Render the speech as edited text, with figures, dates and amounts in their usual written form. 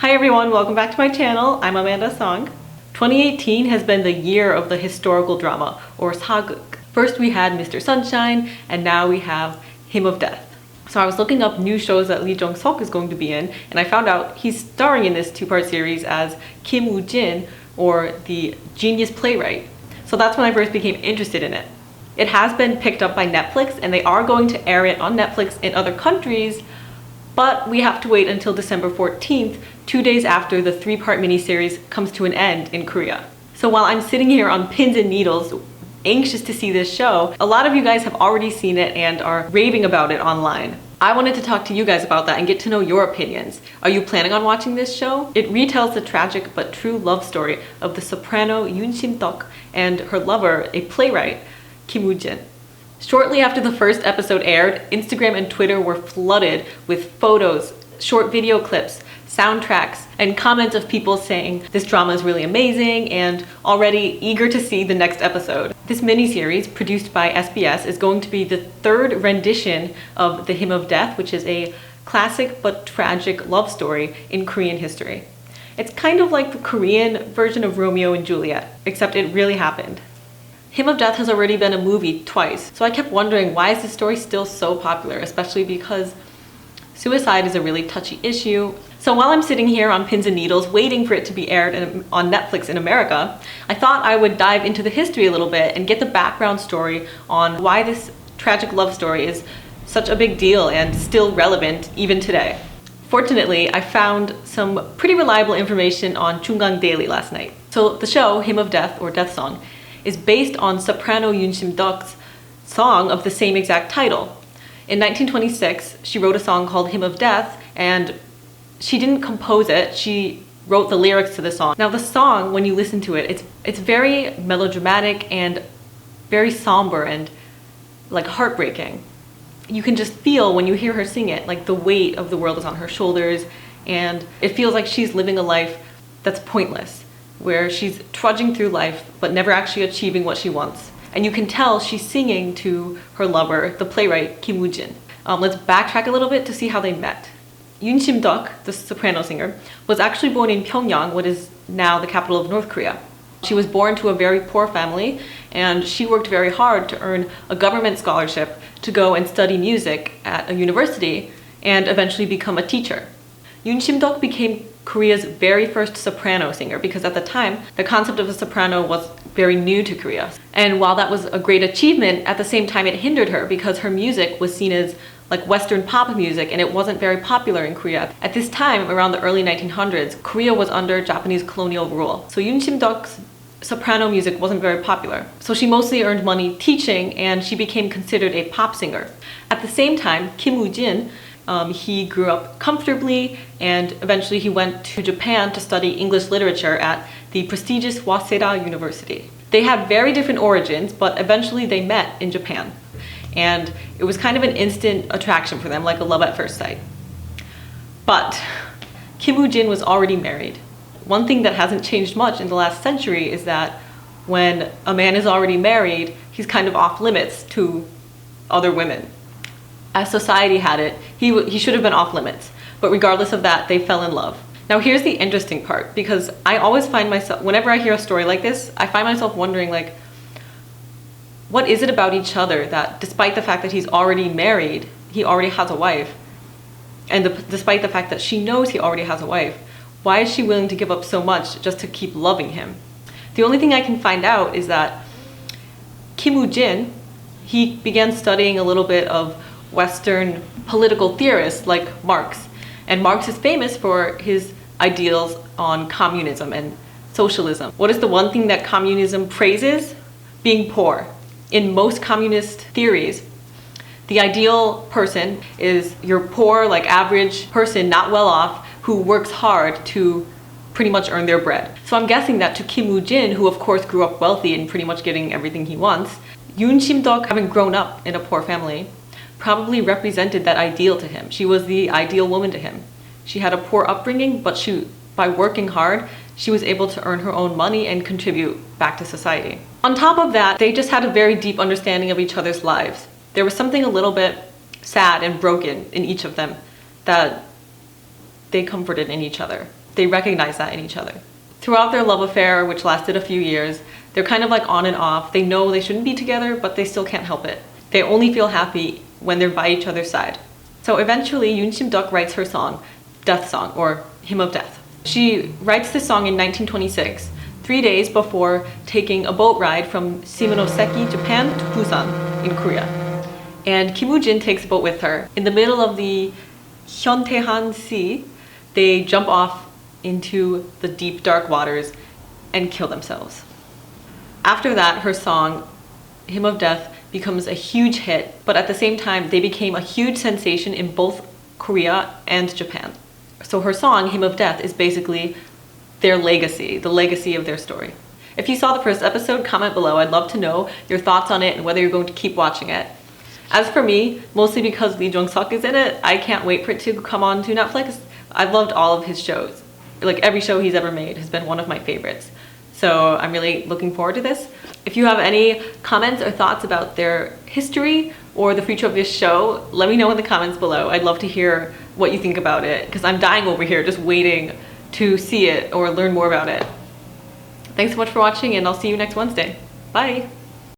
Hi everyone, welcome back to my channel. I'm Amanda Song. 2018 has been the year of the historical drama, or 사극. First we had Mr. Sunshine, and now we have Hymn of Death. So I was looking up new shows that Lee Jung-suk is going to be in, and I found out he's starring in this two-part series as Kim Woo-jin, or the genius playwright. So that's when I first became interested in it. It has been picked up by Netflix, and they are going to air it on Netflix in other countries, but we have to wait until December 14th, 2 days after the three-part miniseries comes to an end in Korea. So while I'm sitting here on pins and needles, anxious to see this show, a lot of you guys have already seen it and are raving about it online. I wanted to talk to you guys about that and get to know your opinions. Are you planning on watching this show? It retells the tragic but true love story of the soprano Yoon Sim-deok and her lover, a playwright, Kim Woo-jin. Shortly after the first episode aired, Instagram and Twitter were flooded with photos, short video clips, soundtracks, and comments of people saying this drama is really amazing and already eager to see the next episode. This miniseries, produced by SBS, is going to be the third rendition of The Hymn of Death, which is a classic but tragic love story in Korean history. It's kind of like the Korean version of Romeo and Juliet, except it really happened. Hymn of Death has already been a movie twice, so I kept wondering, why is this story still so popular, especially because suicide is a really touchy issue. So while I'm sitting here on pins and needles waiting for it to be aired on Netflix in America, I thought I would dive into the history a little bit and get the background story on why this tragic love story is such a big deal and still relevant even today. Fortunately, I found some pretty reliable information on Chungang Daily last night. So the show, Hymn of Death, or Death Song, is based on soprano Yoon Sim-deok's song of the same exact title. In 1926, she wrote a song called Hymn of Death, and she didn't compose it, she wrote the lyrics to the song. Now the song, when you listen to it, it's very melodramatic and very somber and like heartbreaking. You can just feel when you hear her sing it, like the weight of the world is on her shoulders, and it feels like she's living a life that's pointless, where she's trudging through life but never actually achieving what she wants. And you can tell she's singing to her lover, the playwright Kim Woo-jin. Let's backtrack a little bit to see how they met. Yoon Sim-deok, the soprano singer, was actually born in Pyongyang, what is now the capital of North Korea. She was born to a very poor family, and she worked very hard to earn a government scholarship to go and study music at a university and eventually become a teacher. Yoon Sim-deok became Korea's very first soprano singer because at the time, the concept of a soprano was very new to Korea. And while that was a great achievement, at the same time it hindered her because her music was seen as like Western pop music and it wasn't very popular in Korea. At this time, around the early 1900s, Korea was under Japanese colonial rule. So Yoon Sim-deok's soprano music wasn't very popular. So she mostly earned money teaching and she became considered a pop singer. At the same time, Kim Woo-jin, he grew up comfortably and eventually he went to Japan to study English literature at the prestigious Waseda University. They had very different origins, but eventually they met in Japan. And it was kind of an instant attraction for them, like a love at first sight. But Kim Woo-jin was already married. One thing that hasn't changed much in the last century is that when a man is already married, he's kind of off limits to other women. As society had it, he should have been off limits. But regardless of that, they fell in love. Now here's the interesting part, because I always find myself, whenever I hear a story like this, I find myself wondering, like, what is it about each other that despite the fact that he's already married, he already has a wife, and despite the fact that she knows he already has a wife, why is she willing to give up so much just to keep loving him? The only thing I can find out is that Kim Woo-jin, he began studying a little bit of Western political theorists like Marx. And Marx is famous for his ideals on communism and socialism. What is the one thing that communism praises? Being poor. In most communist theories, the ideal person is your poor, like average person, not well off, who works hard to pretty much earn their bread. So I'm guessing that to Kim Woo-jin, who of course grew up wealthy and pretty much getting everything he wants, Yoon Sim-deok, having grown up in a poor family, probably represented that ideal to him. She was the ideal woman to him. She had a poor upbringing, but by working hard, she was able to earn her own money and contribute back to society. On top of that, they just had a very deep understanding of each other's lives. There was something a little bit sad and broken in each of them that they comforted in each other. they recognize that in each other. Throughout their love affair, which lasted a few years, they're kind of like on and off. They know they shouldn't be together, but they still can't help it. They only feel happy when they're by each other's side. So eventually, Yoon Sim-deok writes her song, Death Song, or Hymn of Death. She writes this song in 1926, 3 days before taking a boat ride from Shimonoseki, Japan to Busan in Korea. And Kim Woo-jin takes a boat with her. In the middle of the Hyuntaehan Sea, they jump off into the deep dark waters and kill themselves. After that, her song, Hymn of Death, becomes a huge hit, but at the same time, they became a huge sensation in both Korea and Japan. So her song, Hymn of Death, is basically their legacy, the legacy of their story. If you saw the first episode, comment below. I'd love to know your thoughts on it and whether you're going to keep watching it. As for me, mostly because Lee Jong-suk is in it, I can't wait for it to come on to Netflix. I've loved all of his shows. Like every show he's ever made has been one of my favorites. So I'm really looking forward to this. If you have any comments or thoughts about their history or the future of this show, let me know in the comments below. I'd love to hear what you think about it because I'm dying over here just waiting to see it or learn more about it. Thanks so much for watching and I'll see you next Wednesday. Bye!